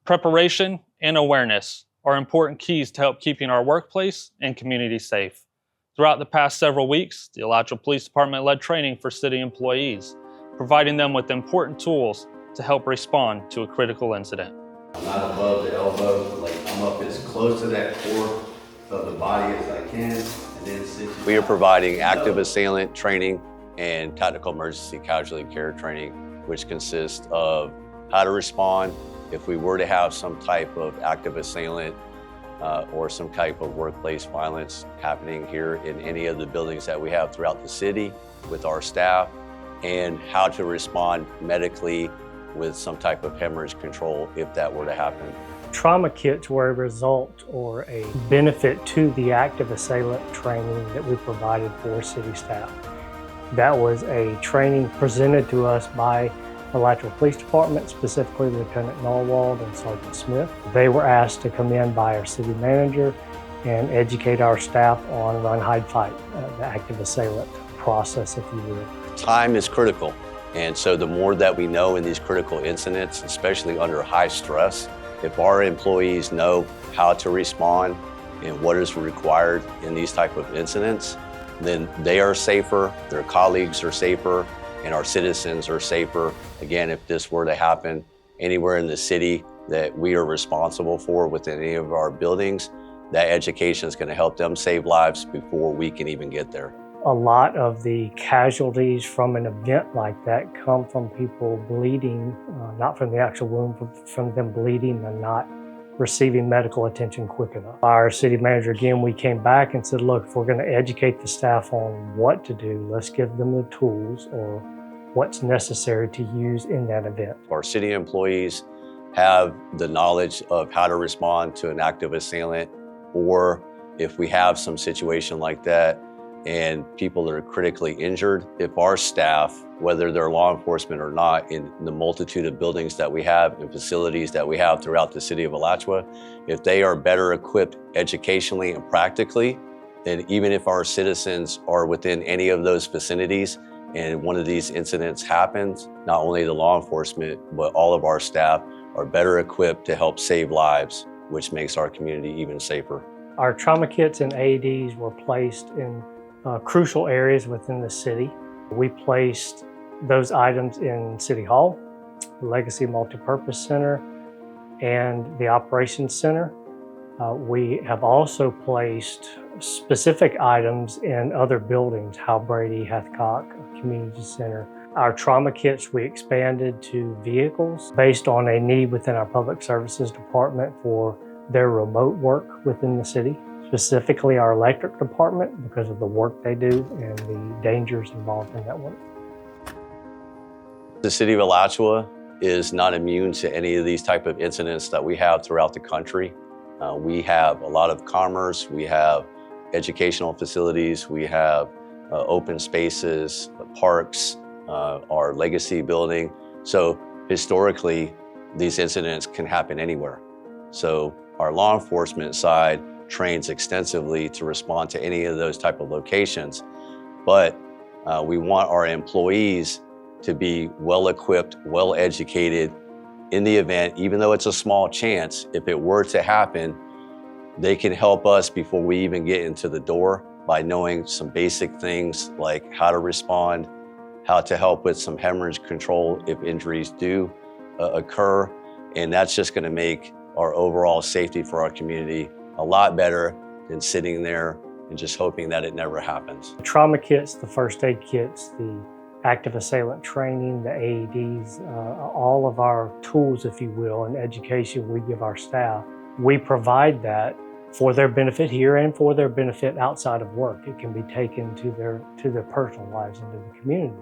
Preparation and awareness are important keys to help keeping our workplace and community safe. Throughout the past several weeks, the Alachua Police Department led training for city employees, providing them with important tools to help respond to a critical incident. I'm not above the elbow, like I'm up as close to that core of the body as I can, and then sit. We are providing active assailant training and tactical emergency casualty care training, which consists of how to respond if we were to have some type of active assailant or some type of workplace violence happening here in any of the buildings that we have throughout the city with our staff, and how to respond medically with some type of hemorrhage control if that were to happen. Trauma kits were a result or a benefit to the active assailant training that we provided for city staff. That was a training presented to us by Alachua Police Department, specifically Lieutenant Norwald and Sergeant Smith. They were asked to come in by our city manager and educate our staff on run, hide, fight, the active assailant process, if you will. Time is critical, and so the more that we know in these critical incidents, especially under high stress, if our employees know how to respond and what is required in these type of incidents, then they are safer, their colleagues are safer, and our citizens are safer. Again, if this were to happen anywhere in the city that we are responsible for within any of our buildings, that education is going to help them save lives before we can even get there. A lot of the casualties from an event like that come from people bleeding, not from the actual wound, but from them bleeding and not receiving medical attention quick enough. Our city manager, again, we came back and said, look, if we're going to educate the staff on what to do, let's give them the tools or what's necessary to use in that event. Our city employees have the knowledge of how to respond to an active assailant, or if we have some situation like that and people that are critically injured, if our staff, whether they're law enforcement or not, in the multitude of buildings that we have and facilities that we have throughout the city of Alachua, if they are better equipped educationally and practically, then even if our citizens are within any of those vicinities and one of these incidents happens, not only the law enforcement, but all of our staff are better equipped to help save lives, which makes our community even safer. Our trauma kits and AEDs were placed in crucial areas within the city. We placed those items in City Hall, the Legacy Multipurpose Center, and the Operations Center. We have also placed specific items in other buildings, Hal Brady, Hathcock, Community Center. Our trauma kits we expanded to vehicles based on a need within our Public Services Department for their remote work within the city, specifically our electric department because of the work they do and the dangers involved in that work. The City of Alachua is not immune to any of these type of incidents that we have throughout the country. We have a lot of commerce, we have educational facilities, we have open spaces, parks, our legacy building. So historically, these incidents can happen anywhere. So our law enforcement side trains extensively to respond to any of those type of locations. But we want our employees to be well-equipped, well-educated in the event, even though it's a small chance, if it were to happen, they can help us before we even get into the door by knowing some basic things like how to respond, how to help with some hemorrhage control if injuries do occur. And that's just gonna make our overall safety for our community a lot better than sitting there and just hoping that it never happens. The trauma kits, the first aid kits, the active assailant training, the AEDs, all of our tools, if you will, and education we give our staff, we provide that for their benefit here and for their benefit outside of work. It can be taken to their personal lives and to the community.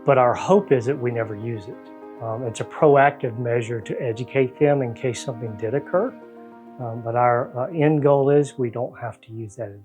But our hope is that we never use it. It's a proactive measure to educate them in case something did occur. But our end goal is we don't have to use that again.